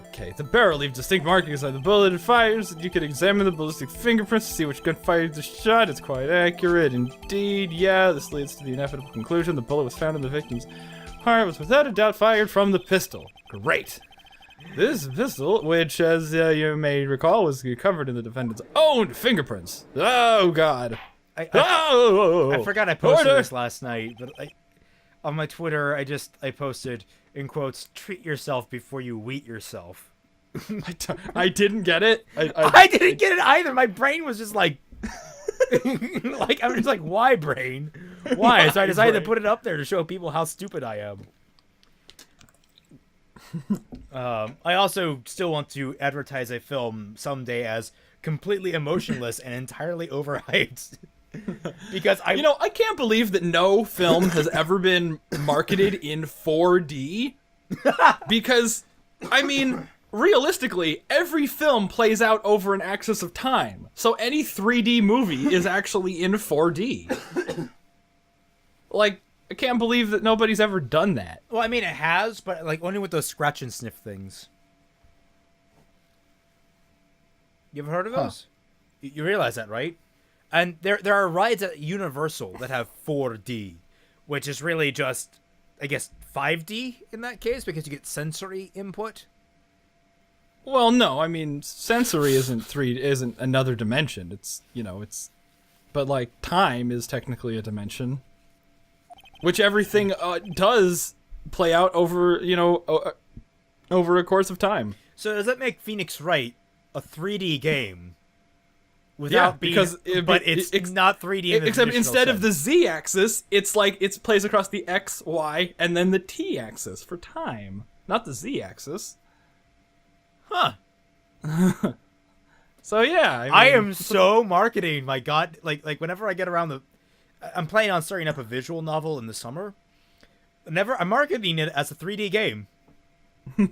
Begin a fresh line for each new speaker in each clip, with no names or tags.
Okay, the barrel leaves distinct markings on the bullet it fires. You can examine the ballistic fingerprints to see which gun fired the shot. It's quite accurate indeed. Yeah, this leads to the inevitable conclusion the bullet was found in the victim's heart, was without a doubt fired from the pistol. Great. This pistol, which as you may recall was covered in the defendant's own fingerprints. Oh god.
I forgot I posted this last night, but on my Twitter I posted, in quotes, treat yourself before you wheat yourself.
I didn't get it.
I didn't get it either. My brain was just like, I'm just like, why brain? Why? So I decided to put it up there to show people how stupid I am. I also still want to advertise a film someday as completely emotionless and entirely overhyped. Because
I can't believe that no film has ever been marketed in 4D. Because, I mean, realistically, every film plays out over an axis of time. So any 3D movie is actually in 4D. Like, I can't believe that nobody's ever done that.
Well, I mean, it has, but like only with those scratch and sniff things. You ever heard of those? Huh. You realize that, right? And there are rides at Universal that have 4D, which is really just, I guess, 5D in that case because you get sensory input.
Well, no, I mean, sensory isn't another dimension. It's, but like time is technically a dimension, which everything does play out over, over a course of time.
So does that make Phoenix Wright a 3D game? Without
because
it's not 3D in the
except instead
sense.
of the Z-axis, it's like it plays across the X, Y, and then the T-axis for time, not the Z-axis.
Huh.
So yeah,
I am so marketing. My God, like whenever I get around I'm planning on starting up a visual novel in the summer. I'm marketing it as a 3D game.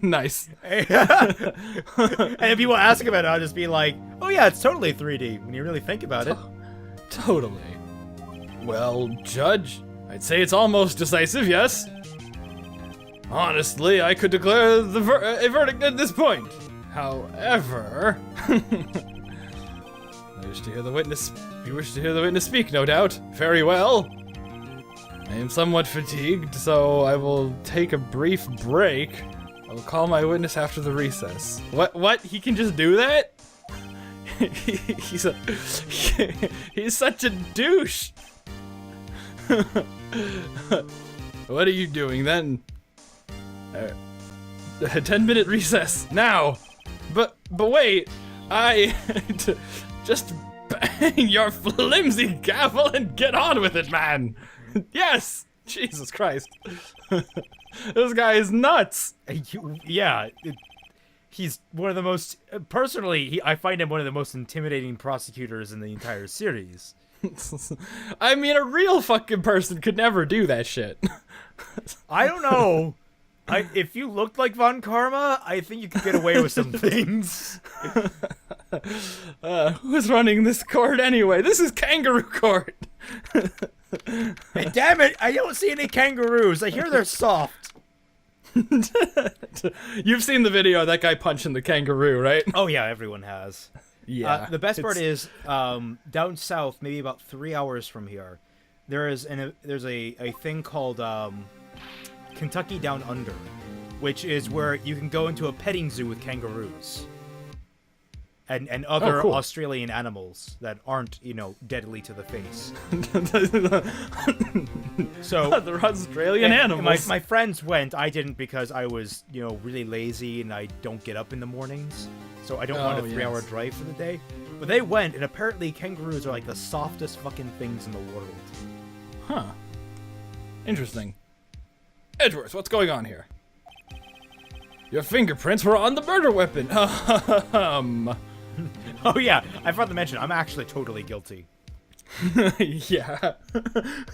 Nice.
And if people ask about it, I'll just be like, oh yeah, it's totally 3D when you really think about it.
Totally. Well, Judge, I'd say it's almost decisive, yes? Honestly, I could declare a verdict at this point. However, you wish to hear the witness speak, no doubt. Very well. I am somewhat fatigued, so I will take a brief break. I will call my witness after the recess. What? He can just do that? He's such a douche. What are you doing then? 10-minute recess now. But wait, just bang your flimsy gavel and get on with it, man. Yes. Jesus Christ. This guy is nuts.
He's one of the most... Personally, I find him one of the most intimidating prosecutors in the entire series.
I mean, a real fucking person could never do that shit.
I don't know. If you looked like Von Karma, I think you could get away with some things.
Who's running this court anyway? This is kangaroo court.
Hey, damn it! I don't see any kangaroos. I hear they're soft.
You've seen the video of that guy punching the kangaroo, right?
Oh yeah, everyone has.
Yeah.
The best part is down south, maybe about 3 hours from here, there's a thing called Kentucky Down Under, which is where you can go into a petting zoo with kangaroos and other
cool.
Australian animals that aren't, deadly to the face. So
they're Australian animals.
My friends went. I didn't because I was, really lazy and I don't get up in the mornings. So I don't want a 3-hour drive for the day. But they went, and apparently kangaroos are like the softest fucking things in the world.
Huh. Interesting. Edgeworth, what's going on here? Your fingerprints were on the murder weapon.
Oh yeah, I forgot to mention, I'm actually totally guilty.
Yeah.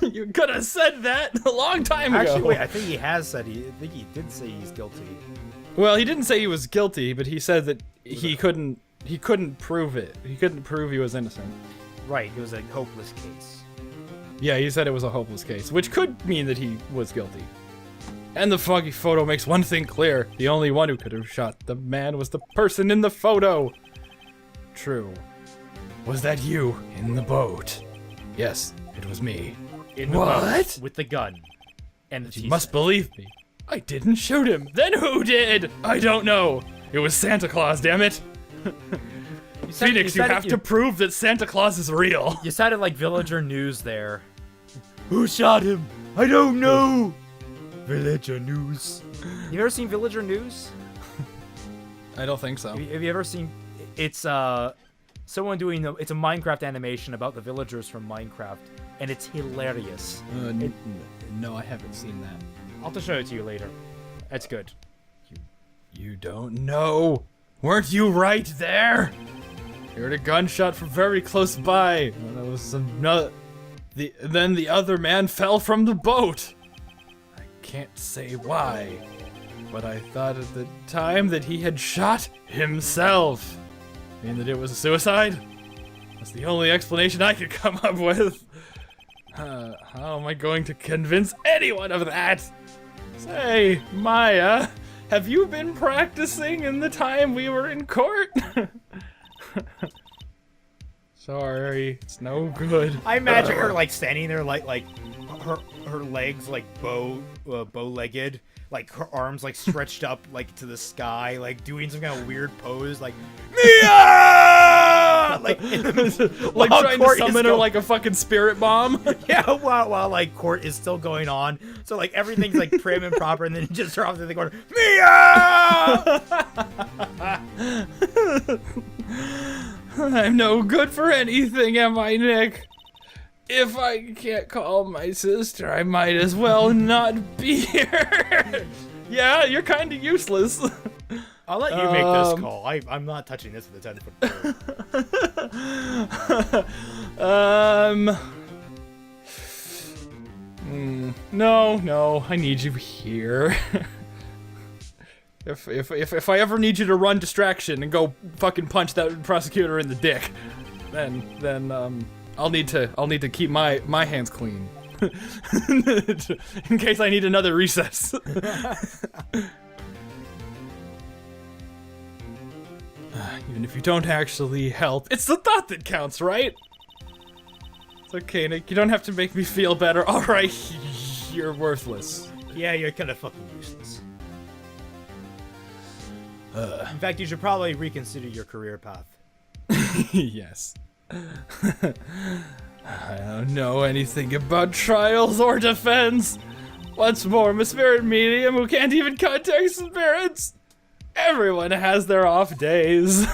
You could have said that a long time ago.
Actually, wait, I think he has said I think he did say he's guilty.
Well, he didn't say he was guilty, but he said that he couldn't prove it. He couldn't prove he was innocent.
Right, it was a hopeless case.
Yeah, he said it was a hopeless case, which could mean that he was guilty. And the foggy photo makes one thing clear. The only one who could have shot the man was the person in the photo. True. Was that you in the boat? Yes, it was me.
In the boat with the gun. And the
You must believe me. I didn't shoot him. Then who did? I don't know. It was Santa Claus, damn it. Phoenix, you have to prove that Santa Claus is real.
You sounded like Villager News there. Who shot him? I don't know. Villager News. You ever seen Villager News?
I don't think so.
Have you ever seen? It's someone doing it's a Minecraft animation about the villagers from Minecraft, and it's hilarious.
No, I haven't seen that.
I'll have to show it to you later. That's good.
You don't know. Weren't you right there? You heard a gunshot from very close by. There was then the other man fell from the boat. I can't say why, but I thought at the time that he had shot himself. And that it was a suicide? That's the only explanation I could come up with. How am I going to convince anyone of that? Say, Maya, have you been practicing in the time we were in court? Sorry, it's no good.
I imagine her like standing there like her legs like bow-legged, like her arms like stretched up like to the sky, like doing some kind of weird pose, like Mia! Like
trying to summon her like a fucking spirit bomb.
Yeah, while like court is still going on, so like everything's like prim and proper, and then you just turn off to the corner, Mia!
I'm no good for anything, am I, Nick? If I can't call my sister, I might as well not be here. Yeah, you're kind of useless.
I'll let you make this call. I'm not touching this with a 10-foot pole.
No, I need you here. If I ever need you to run distraction and go fucking punch that prosecutor in the dick, then I'll need to keep my hands clean. In case I need another recess. Even if you don't actually help, it's the thought that counts, right? It's okay, Nick. You don't have to make me feel better. Alright, you're worthless.
Yeah, you're kind of fucking useless. In fact, you should probably reconsider your career path.
Yes. I don't know anything about trials or defense. What's more, I'm a spirit medium who can't even contact spirits. Everyone has their off days.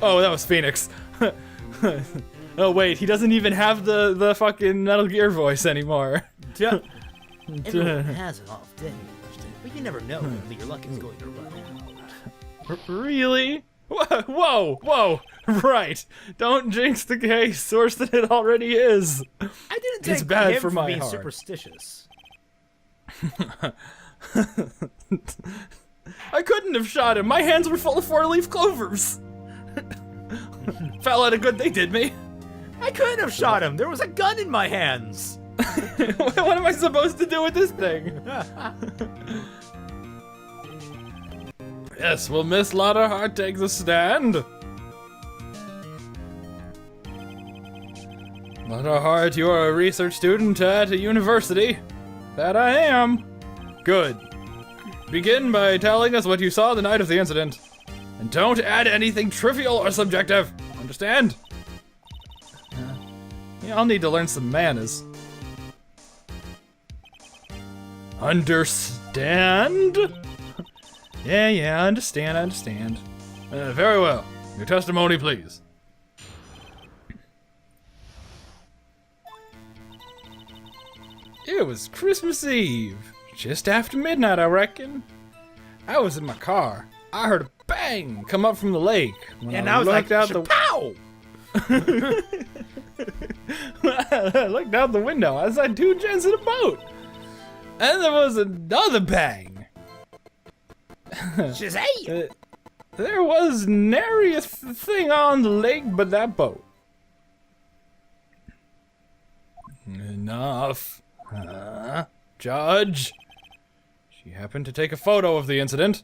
Oh, that was Phoenix. Oh wait, he doesn't even have the fucking Metal Gear voice anymore.
Everyone has an off day, but you never know when your luck is going to run out.
Really? Whoa! Right. Don't jinx the case worse than it already is.
I didn't take
it's bad
him
for my
being
heart.
Superstitious.
I couldn't have shot him. My hands were full of 4-leaf clovers. Fell out a good they did me.
I couldn't have shot him. There was a gun in my hands.
What am I supposed to do with this thing? Yes, will Miss Lauderhart take the stand? Lauderhart, you are a research student at a university. That I am. Good. Begin by telling us what you saw the night of the incident. And don't add anything trivial or subjective. Understand? Yeah, I'll need to learn some manners. Understand? Yeah, understand. Very well. Your testimony, please. It was Christmas Eve. Just after midnight, I reckon. I was in my car. I heard a bang come up from the lake.
And I was like, pow!
I looked out the window. I saw two gents in a boat. And there was another bang.
Shazam!
There was nary a thing on the lake but that boat. Enough. Judge. She happened to take a photo of the incident.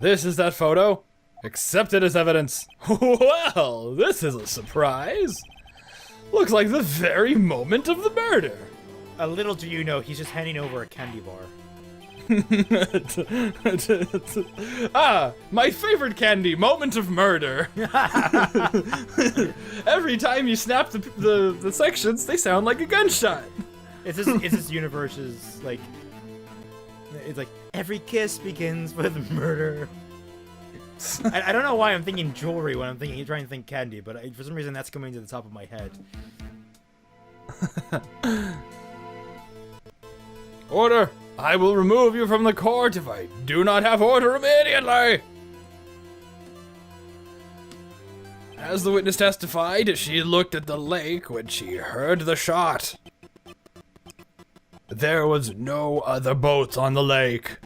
This is that photo. Accepted as evidence. Well, this is a surprise. Looks like the very moment of the murder.
A little do you know, he's just handing over a candy bar.
Ah, my favorite candy, moment of murder. Every time you snap the sections, they sound like a gunshot.
It's this universe's, like, it's like, every kiss begins with murder. I don't know why I'm thinking jewelry when I'm trying to think candy, but for some reason that's coming to the top of my head.
Order! I will remove you from the court if I do not have order immediately! As the witness testified, she looked at the lake when she heard the shot. There was no other boats on the lake.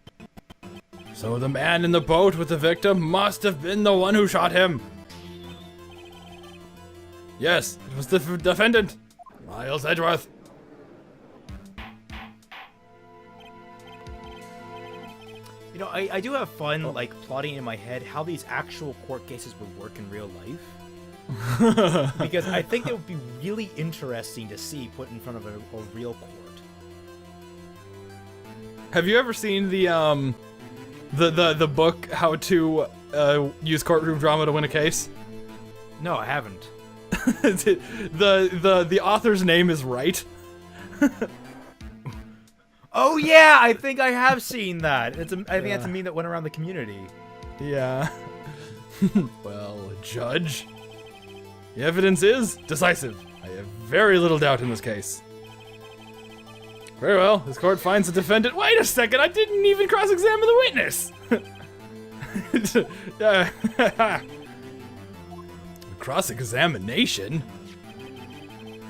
So the man in the boat with the victim must have been the one who shot him. Yes, it was the defendant, Miles Edgeworth.
You know, I do have fun, like, plotting in my head how these actual court cases would work in real life. Because I think it would be really interesting to see put in front of a real court.
Have you ever seen the book, How to Use Courtroom Drama to Win a Case?
No, I haven't.
the author's name is Wright.
Oh yeah, I think I have seen that. I think that's a meme that went around the community.
Yeah. Well, Judge, the evidence is decisive. I have very little doubt in this case. Very well, this court finds the defendant. Wait a second, I didn't even cross-examine the witness! Cross-examination?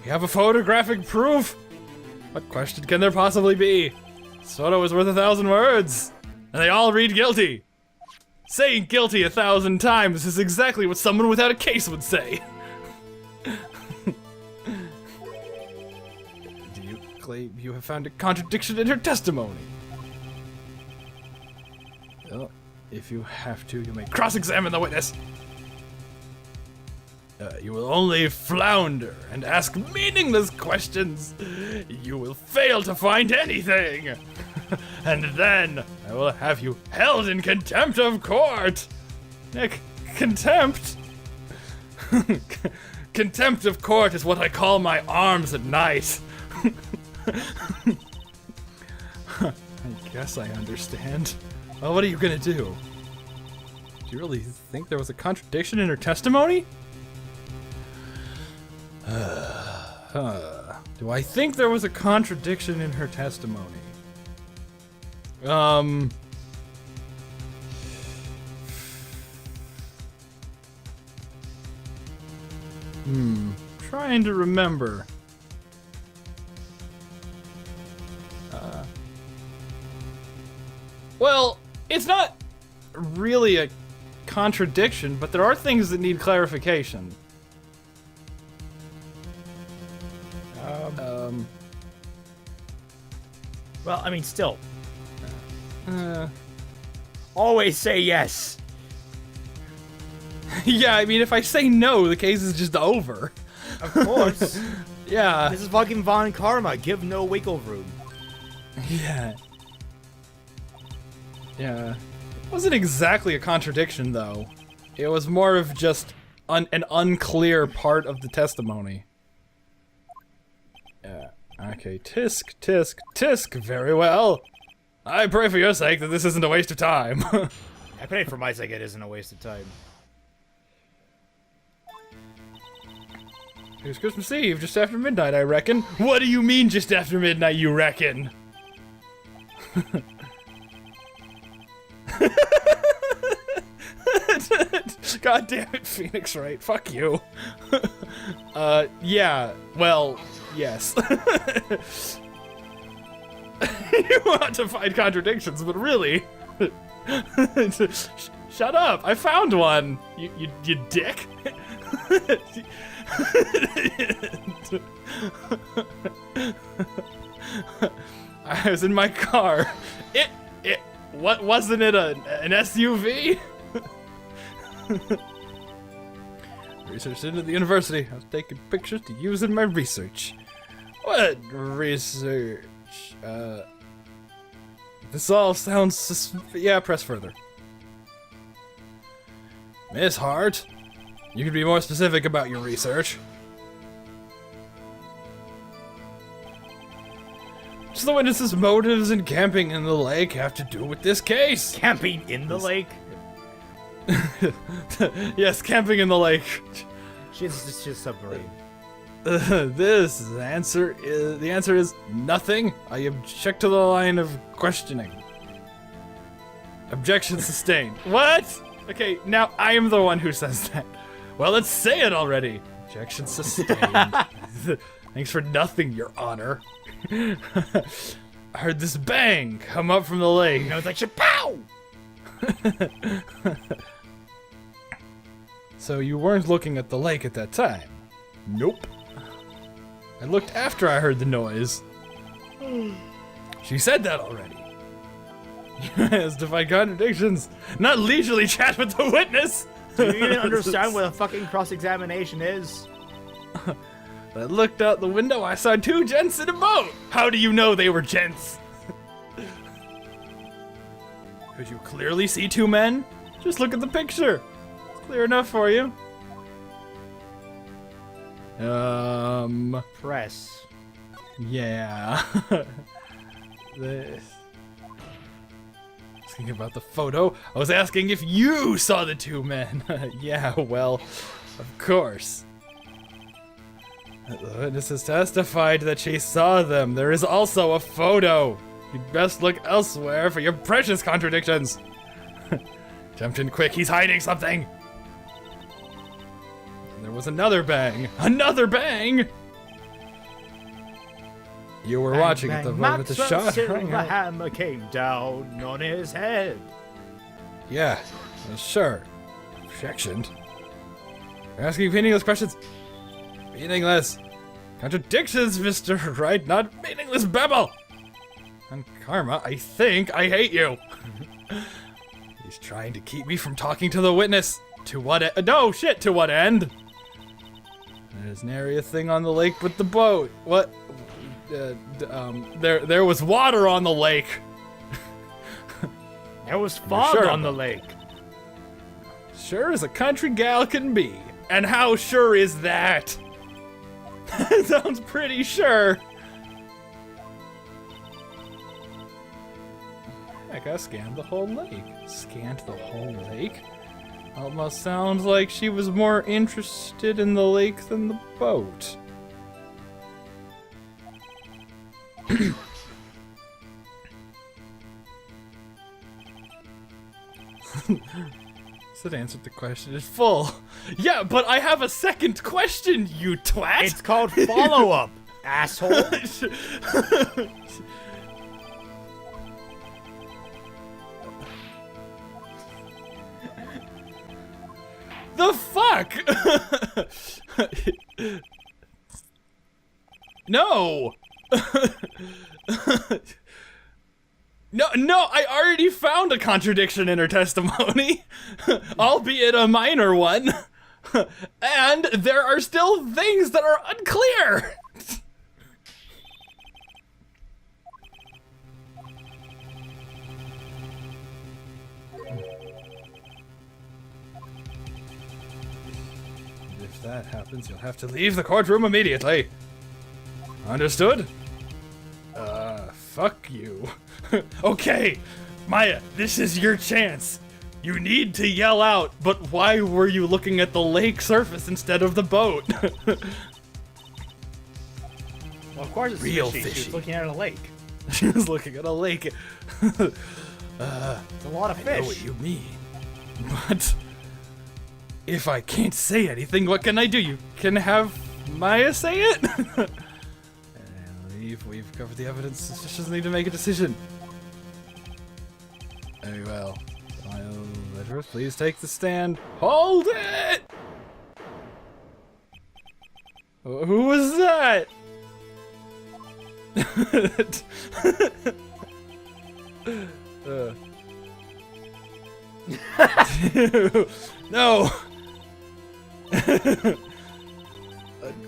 You have a photographic proof? What question can there possibly be? This photo is worth 1,000 words, and they all read guilty. Saying guilty 1,000 times is exactly what someone without a case would say. Do you claim you have found a contradiction in her testimony? Well, if you have to, you may cross-examine the witness. You will only flounder and ask meaningless questions. You will fail to find anything. And then I will have you held in contempt of court. Nick, contempt? Contempt of court is what I call my arms at night. I guess I understand. Well, what are you gonna do? Do you really think there was a contradiction in her testimony? Do I think there was a contradiction in her testimony? Trying to remember. Well, it's not really a contradiction, but there are things that need clarification.
Well, I mean, still. Always say yes.
Yeah, I mean, if I say no, the case is just over.
Of course.
Yeah.
This is fucking Von Karma. Give no wiggle room.
Yeah. Yeah. It wasn't exactly a contradiction, though. It was more of just an unclear part of the testimony. Yeah. Okay, tisk, tisk, tisk, very well. I pray for your sake that this isn't a waste of time.
I pray for my sake it isn't a waste of time.
It was Christmas Eve, just after midnight, I reckon. What do you mean, just after midnight, you reckon? God damn it, Phoenix Wright, fuck you. Yeah, well, yes. You want to find contradictions, but really... Shut up, I found one, you dick. I was in my car. What wasn't it an SUV? Research into the university. I was taking pictures to use in my research. What research? This all sounds yeah, press further. Miss Hart, you could be more specific about your research. What's the witness's motives in camping in the lake have to do with this case?
Camping in the lake?
Yes, camping in the lake.
She's a submarine.
The answer is nothing. I object to the line of questioning. Objection sustained. What? Okay, now I am the one who says that. Well, let's say it already. Objection sustained. Thanks for nothing, Your Honor. I heard this bang come up from the lake.
And I was like, "Shapow!"
So you weren't looking at the lake at that time? Nope. I looked after I heard the noise. She said that already. Has defied contradictions. Not leisurely chat with the witness.
Do you even understand what a fucking cross-examination is?
I looked out the window, I saw two gents in a boat. How do you know they were gents? Could you clearly see two men? Just look at the picture. It's clear enough for you.
Press.
Yeah. Asking about the photo. I was asking if you saw the two men. Yeah, well, of course. The witness has testified that she saw them. There is also a photo. You'd best look elsewhere for your precious contradictions. Jumped in quick, he's hiding something. And there was another bang. Another bang! You were watching at the moment the shot rang
The
out.
hammer came down on his head.
Yeah, sure. Objection. You're asking meaningless questions. Meaningless. Contradictions, Mr. Wright, not meaningless babble. And Karma, I think I hate you. He's trying to keep me from talking to the witness. To what end? No, shit, to what end? There's nary a thing on the lake but the boat. What? There was water on the lake.
There was fog
sure
on the
about
lake.
Sure as a country gal can be. And how sure is that? Sounds pretty sure. Heck, I scanned the whole lake. Scanned the whole lake? Almost sounds like she was more interested in the lake than the boat. That answered the question in full. Yeah, but I have a second question, you twat!
It's called follow-up, asshole.
The fuck? No! No, I already found a contradiction in her testimony, albeit a minor one, and there are still things that are unclear. If that happens, you'll have to leave the courtroom immediately. Understood? Fuck you. Okay, Maya, this is your chance. You need to yell out, but why were you looking at the lake surface instead of the boat?
Well, of course it's
Real
fishy. She
fishy.
was looking at a lake.
She was looking at a lake.
It's a lot of
I know what
fish.
you mean, but if I can't say anything, what can I do? You can have Maya say it? We've covered the evidence. She doesn't need to make a decision. Very well. I'll let her please take the stand. Hold it! Who was that? No.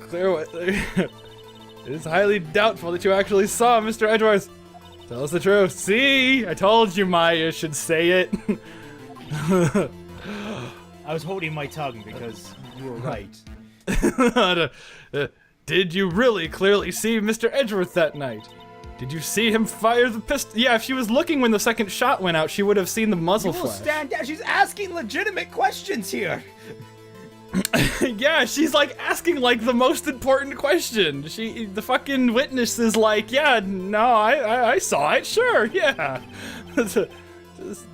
Clear. It is highly doubtful that you actually saw Mr. Edgeworth. Tell us the truth. See, I told you Maya should say it.
I was holding my tongue because you were right.
Did you really clearly see Mr. Edgeworth that night? Did you see him fire the pistol? Yeah, if she was looking when the second shot went out, she would have seen the muzzle
You will
flash.
stand down. She's asking legitimate questions here.
Yeah, she's like asking like the most important question. The fucking witness is like, yeah, no, I saw it, sure, yeah. Does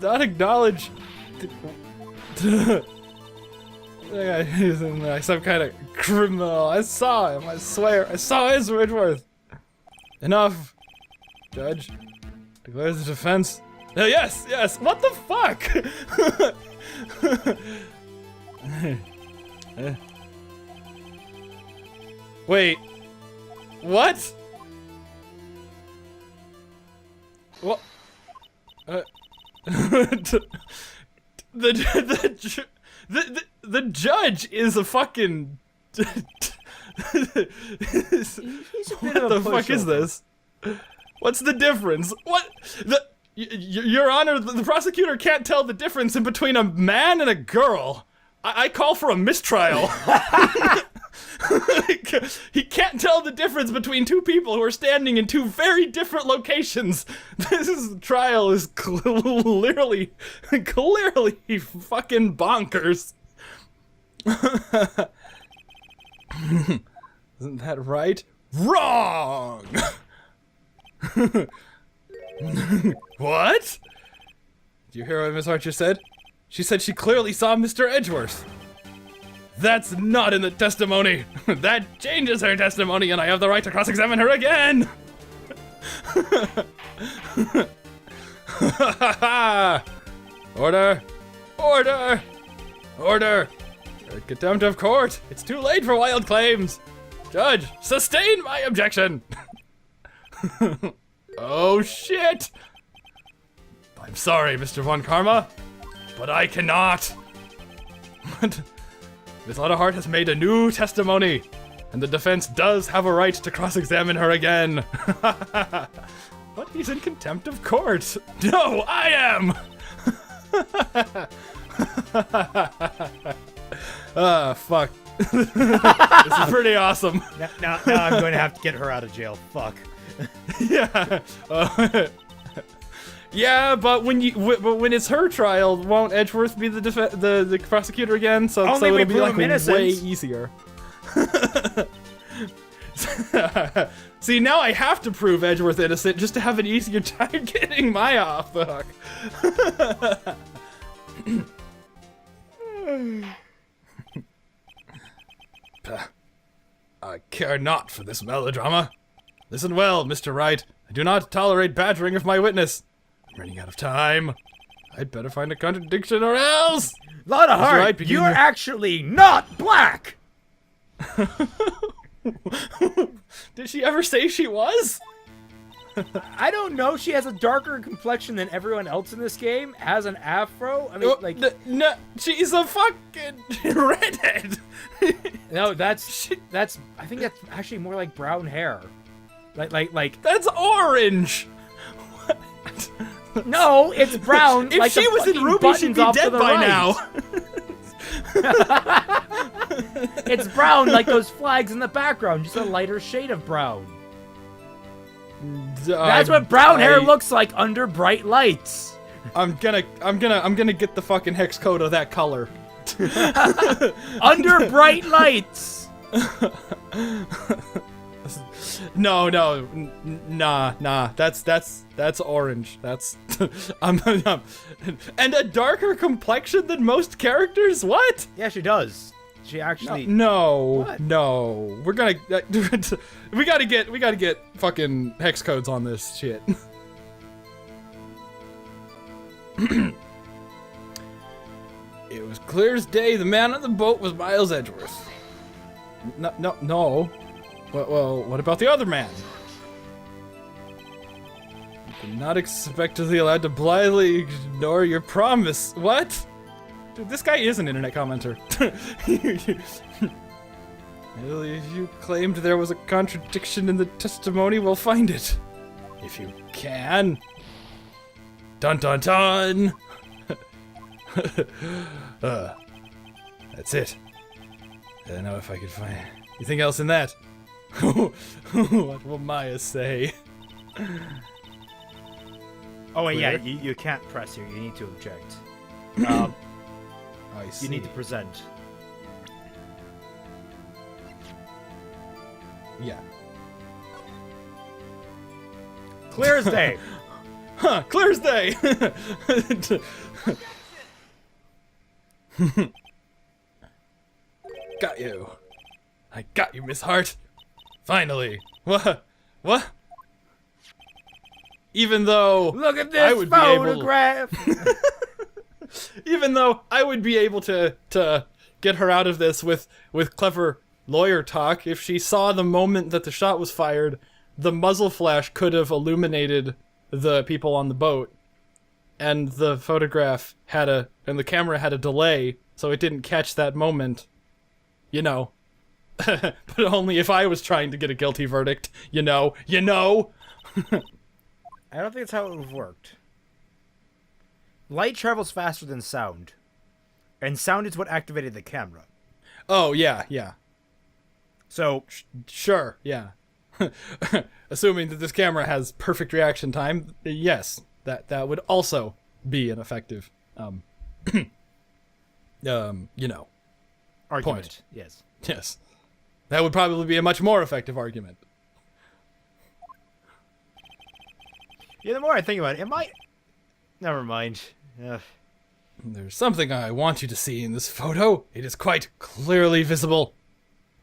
not acknowledge like some kind of criminal. I saw him, I swear, I saw Ezra Edgeworth. Enough, Judge. Declares the defense. Yes, what the fuck? Wait. What? What? The judge is a fucking. What the fuck is this? What's the difference? What? Your Honor, the prosecutor can't tell the difference in between a man and a girl. I call for a mistrial. He can't tell the difference between two people who are standing in two very different locations. This trial is clearly fucking bonkers. Isn't that right? Wrong! What? Did you hear what Miss Archer said? She said she clearly saw Mr. Edgeworth. That's not in the testimony. That changes her testimony, and I have the right to cross-examine her again. Order! Order! Order! Contempt of court. It's too late for wild claims. Judge, sustain my objection. Oh shit! I'm sorry, Mr. Von Karma, but I cannot. Miss Lottehart has made a new testimony, and the defense does have a right to cross-examine her again. But he's in contempt of court. No, I am! Fuck. This is pretty awesome.
Now I'm going to have to get her out of jail. Fuck.
Yeah. Yeah, but when it's her trial, won't Edgeworth be the prosecutor again? So it'll be like way easier. See, now I have to prove Edgeworth innocent just to have an easier time getting Maya off the hook. I care not for this melodrama. Listen well, Mr. Wright. I do not tolerate badgering of my witness. I'm running out of time. I'd better find a contradiction or else!
Lottehart,
Right,
you're actually not black!
Did she ever say she was?
I don't know. She has a darker complexion than everyone else in this game. Has an afro. I mean, like
no, she's a fucking redhead.
No, that's. I think that's actually more like brown hair. Like.
That's orange. What?
No, it's brown.
If
like
she was in RWBY, she'd be dead by now.
It's brown like those flags in the background, just a lighter shade of brown. That's what brown hair looks like under bright lights.
I'm gonna get the fucking hex code of that color.
Under bright lights.
No, nah. That's orange. That's and a darker complexion than most characters. What?
Yeah, she does. She actually.
No.
What?
We're gonna. We gotta get fucking hex codes on this shit. It was clear as day. The man on the boat was Miles Edgeworth. No. Well, what about the other man? You're not expectedly allowed to blithely ignore your promise. What? Dude, this guy is an internet commenter. Well, if you claimed there was a contradiction in the testimony, we'll find it. If you can. Dun dun dun! That's it. I don't know if I could find anything else in that. What will Maya say?
Oh, wait, yeah,
Clear?
you can't press here. You need to object.
I see.
You need to present.
Yeah.
Clear as day.
Huh, clear as day! Got you. I got you, Miss Hart. Finally. What? What? Even though
Look at
I
this
would be able-
photograph.
even though I would be able to get her out of this with clever lawyer talk, if she saw the moment that the shot was fired, the muzzle flash could have illuminated the people on the boat, and the photograph and the camera had a delay, so it didn't catch that moment. You know. But only if I was trying to get a guilty verdict. You know. You know.
I don't think that's how it would have worked. Light travels faster than sound, and sound is what activated the camera.
Oh yeah, yeah.
So,
Sure, yeah. Assuming that this camera has perfect reaction time, yes, that would also be an effective, you know,
argument.
Point.
Yes.
yes. That would probably be a much more effective argument.
Yeah, the more I think about it, it might... Never mind.
There's something I want you to see in this photo. It is quite clearly visible.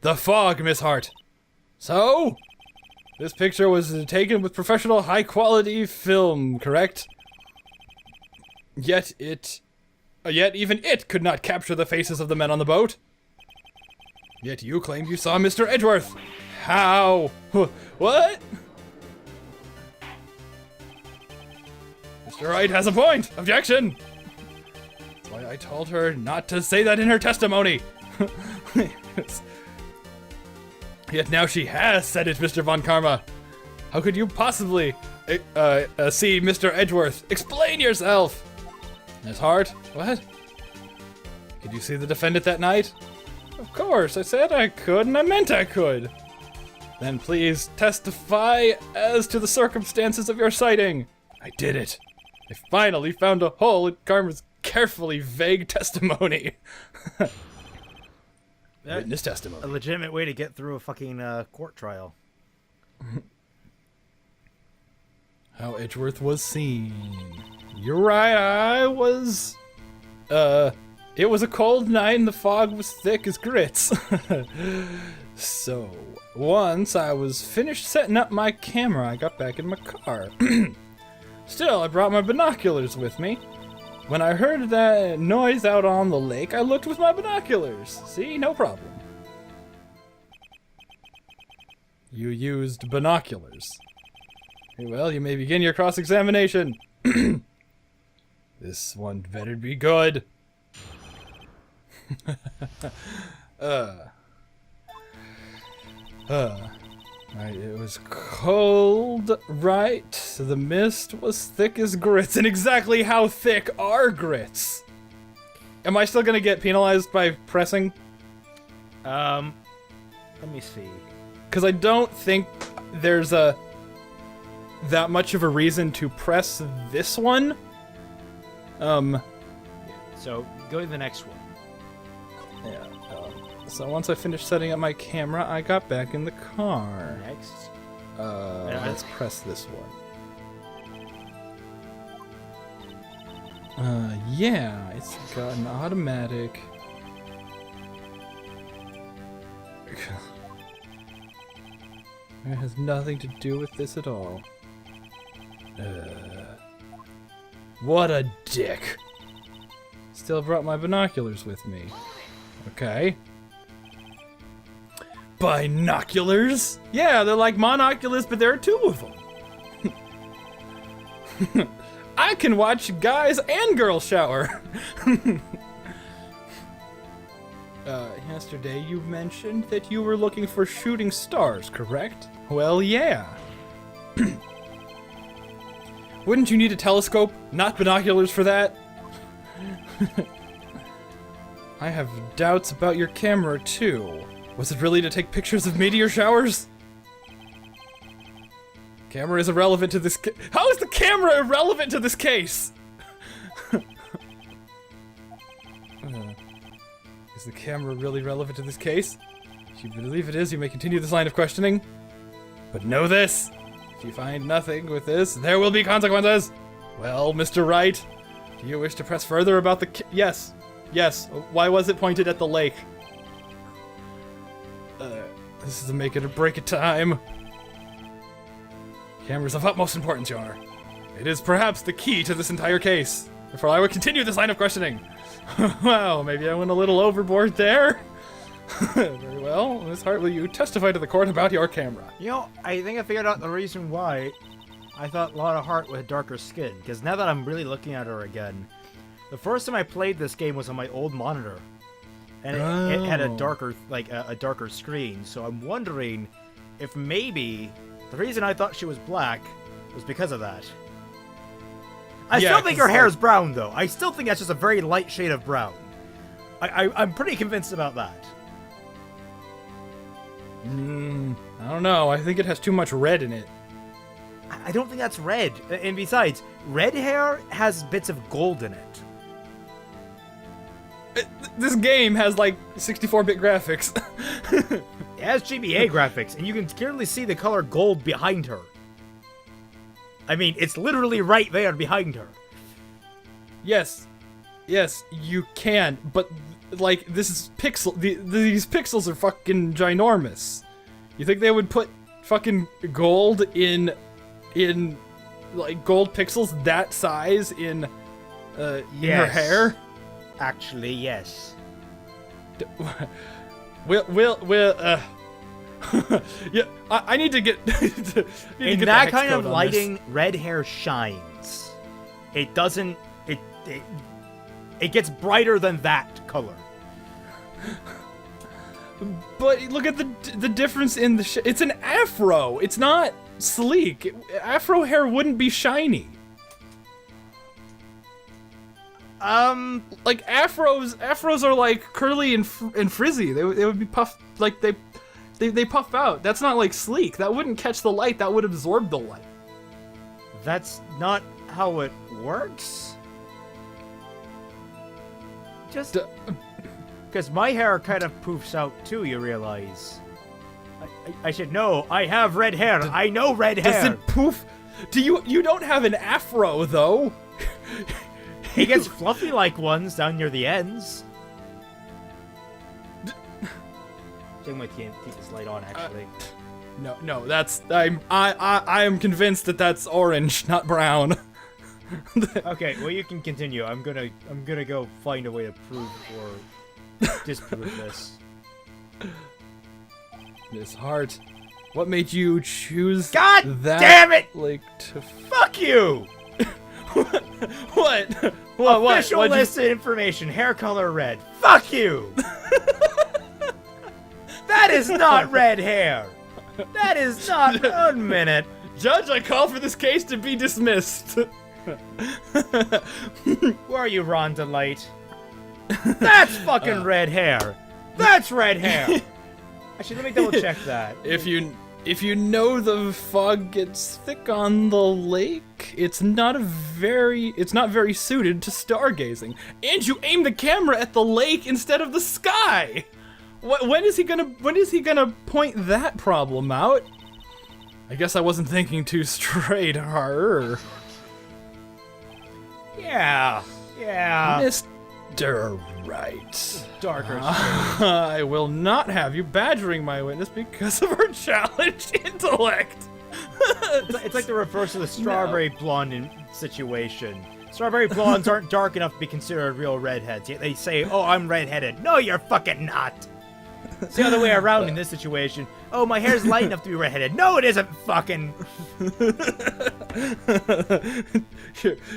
The fog, Miss Hart. So, this picture was taken with professional high-quality film, correct? Yet even it could not capture the faces of the men on the boat. Yet you claimed you saw Mr. Edgeworth. How? What? Mr. Wright has a point. Objection. That's why I told her not to say that in her testimony. Yet now she has said it, Mr. Von Karma. How could you possibly see Mr. Edgeworth? Explain yourself! Miss Hart, what? Could you see the defendant that night? Of course, I said I could, and I meant I could. Then please testify as to the circumstances of your sighting. I did it. I finally found a hole in Karma's carefully vague testimony. Witness testimony.
A legitimate way to get through a fucking court trial.
How Edgeworth was seen. You're right, I was... it was a cold night and the fog was thick as grits. So, once I was finished setting up my camera, I got back in my car. Still, I brought my binoculars with me. When I heard that noise out on the lake, I looked with my binoculars. See, no problem. You used binoculars. Well, you may begin your cross-examination. This one better be good. Right, it was cold, right? The mist was thick as grits. And exactly how thick are grits? Am I still gonna get penalized by pressing?
Let me see.
Because I don't think there's that much of a reason to press this one.
So, go to the next one.
Yeah. So once I finished setting up my camera, I got back in the car.
Next.
Let's press this one. Yeah, it's got an automatic. It has nothing to do with this at all. What a dick. Still brought my binoculars with me. Okay. Binoculars? Yeah, they're like monoculars, but there are two of them. I can watch guys and girls shower. Yesterday you mentioned that you were looking for shooting stars, correct? Well, yeah. Wouldn't you need a telescope, not binoculars for that? I have doubts about your camera, too. Was it really to take pictures of meteor showers? Camera is irrelevant to this How is the camera irrelevant to this case? Is the camera really relevant to this case? If you believe it is, you may continue this line of questioning. But know this. If you find nothing with this, there will be consequences. Well, Mr. Wright, do you wish to press further about the Yes. Yes. Why was it pointed at the lake? This is a make it or break it time. Camera's of utmost importance, Your Honor. It is perhaps the key to this entire case. Therefore, I will continue this line of questioning. Well, maybe I went a little overboard there. Very well. Miss Hart, will you testify to the court about your camera?
You know, I think I figured out the reason why I thought Lotta Hart had darker skin. Because now that I'm really looking at her again, the first time I played this game was on my old monitor. And it had a darker, a darker screen. So I'm wondering if maybe the reason I thought she was black was because of that. I still think her hair is brown, though. I still think that's just a very light shade of brown. I'm pretty convinced about that.
I don't know. I think it has too much red in it.
I don't think that's red. And besides, red hair has bits of gold in it.
This game has, 64-bit graphics.
It has GBA graphics, and you can clearly see the color gold behind her. I mean, it's literally right there behind her.
Yes. Yes, you can, but, this is these pixels are fucking ginormous. You think they would put fucking gold in gold pixels that size in her hair?
Actually, yes.
Yeah, I need to get.
In that kind of lighting, red hair shines. It doesn't. It gets brighter than that color.
But look at the difference in the. It's an afro. It's not sleek. Afro hair wouldn't be shiny. Afros are curly and frizzy. They would be puffed they puff out. That's not sleek. That wouldn't catch the light. That would absorb the light.
That's not how it works. Just because my hair kind of poofs out too. You realize? I should know. I have red hair. I know red hair.
Does it poof? You don't have an afro though?
It gets fluffy like ones down near the ends. I might keep this light on, actually.
No, that's I am convinced that that's orange, not brown.
Okay, well you can continue. I'm gonna go find a way to prove or disprove this.
Miss Hart, what made you choose
God
that?
Damn it!
Fuck
you!
What?
Official list of information. Hair color red. Fuck you! That is not red hair. That is not. 1 minute.
Judge, I call for this case to be dismissed.
Where are you, Rhonda Light? That's fucking red hair. That's red hair. Actually, let me double check that.
If you know the fog gets thick on the lake, it's not very suited to stargazing. And you aim the camera at the lake instead of the sky. When is he gonna point that problem out? I guess I wasn't thinking too straight,
Yeah.
Mr. Wright.
Darker shade.
I will not have you badgering my witness because of her challenged intellect.
It's like the reverse of the strawberry blonde situation. Strawberry blondes aren't dark enough to be considered real redheads, yet they say, oh, I'm redheaded. No, you're fucking not. It's the other way around in this situation. Oh, my hair's light enough to be redheaded. No, it isn't. Fucking.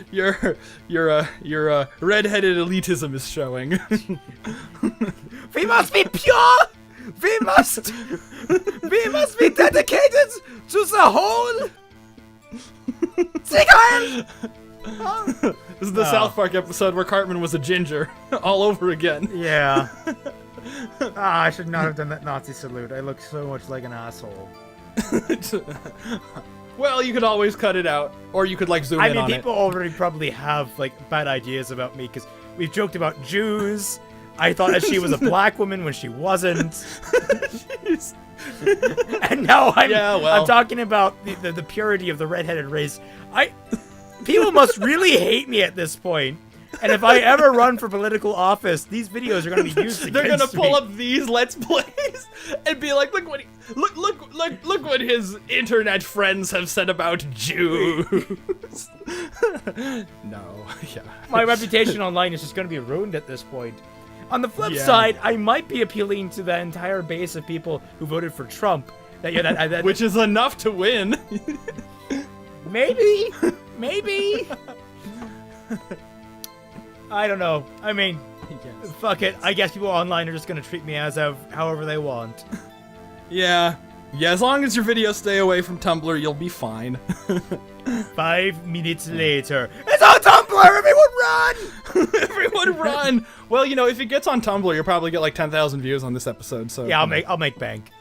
your redheaded elitism is showing.
We must be pure. We must be dedicated to the whole. Secret.
This is the South Park episode where Cartman was a ginger all over again.
Yeah. I should not have done that Nazi salute. I look so much like an asshole.
Well, you could always cut it out, or you could like zoom in on it.
I mean, people already probably have like bad ideas about me because we've joked about Jews. I thought that she was a black woman when she wasn't. And now I'm talking about the purity of the redheaded race. People must really hate me at this point. And if I ever run for political office, these videos are going to be used against me.
They're going to pull up these Let's Plays and be like, look what his internet friends have said about Jews. No, yeah.
My reputation online is just going to be ruined at this point. On the flip side, I might be appealing to the entire base of people who voted for Trump.
Which is enough to win.
Maybe. I don't know. I mean, fuck it. I guess people online are just gonna treat me as however they want.
Yeah, as long as your videos stay away from Tumblr, you'll be fine.
5 minutes later, it's on Tumblr! Everyone run!
Everyone run! Well, you know, if it gets on Tumblr, you'll probably get like 10,000 views on this episode. So
yeah, I'll make bank.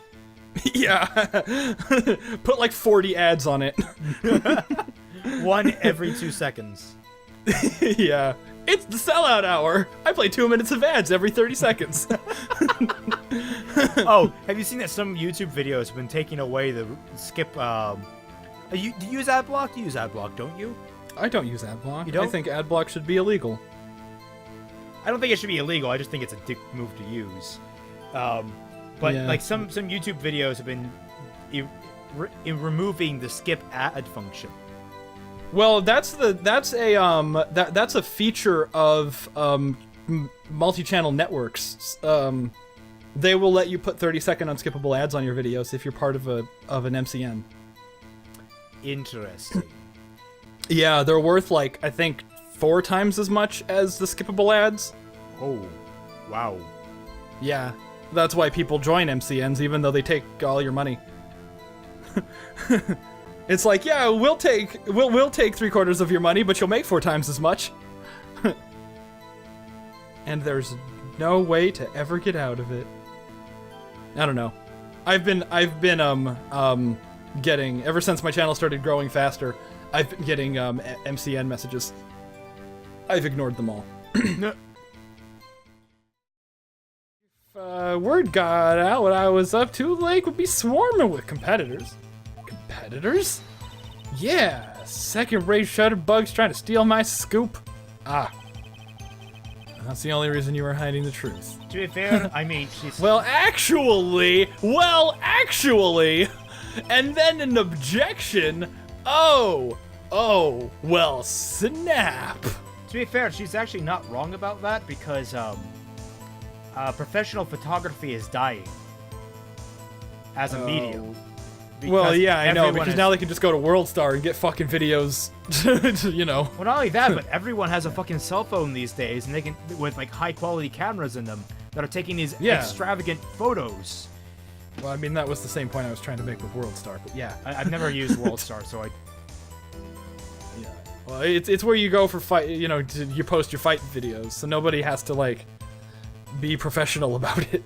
Yeah, put like 40 ads on it.
One every 2 seconds.
Yeah. It's the sellout hour. I play 2 minutes of ads every 30 seconds.
Oh, have you seen that some YouTube videos have been taking away the skip? Do you use AdBlock? You use AdBlock, don't you?
I don't use AdBlock.
You don't?
I think AdBlock should be illegal.
I don't think it should be illegal. I just think it's a dick move to use. But like some YouTube videos have been removing the skip ad function.
Well, that's a feature of multi-channel networks. They will let you put 30-second unskippable ads on your videos if you're part of an MCN.
Interesting.
Yeah, they're worth like I think 4 times as much as the skippable ads.
Oh, wow.
Yeah, that's why people join MCNs even though they take all your money. It's like, yeah, we'll take 3/4 of your money, but you'll make 4 times as much. And there's no way to ever get out of it. I don't know. I've been getting, ever since my channel started growing faster, I've been getting MCN messages. I've ignored them all. If word got out what I was up to, the lake would be swarming with competitors. Competitors? Yeah, second-rate shutterbugs trying to steal my scoop. Ah. That's the only reason you were hiding the truth.
To be fair, I mean, she's...
Well, actually, and then an objection. Oh, well, snap.
To be fair, she's actually not wrong about that because, professional photography is dying as a medium.
Well, yeah, I know, because now they can just go to WorldStar and get fucking videos, you know.
Well, not only that, but everyone has a fucking cell phone these days, and they can, with like high-quality cameras in them, that are taking these extravagant photos.
Well, I mean, that was the same point I was trying to make with WorldStar, but yeah.
I've never used WorldStar, so I...
Yeah. Well, it's where you go for fight, you know, you post your fight videos, so nobody has to, like, be professional about it.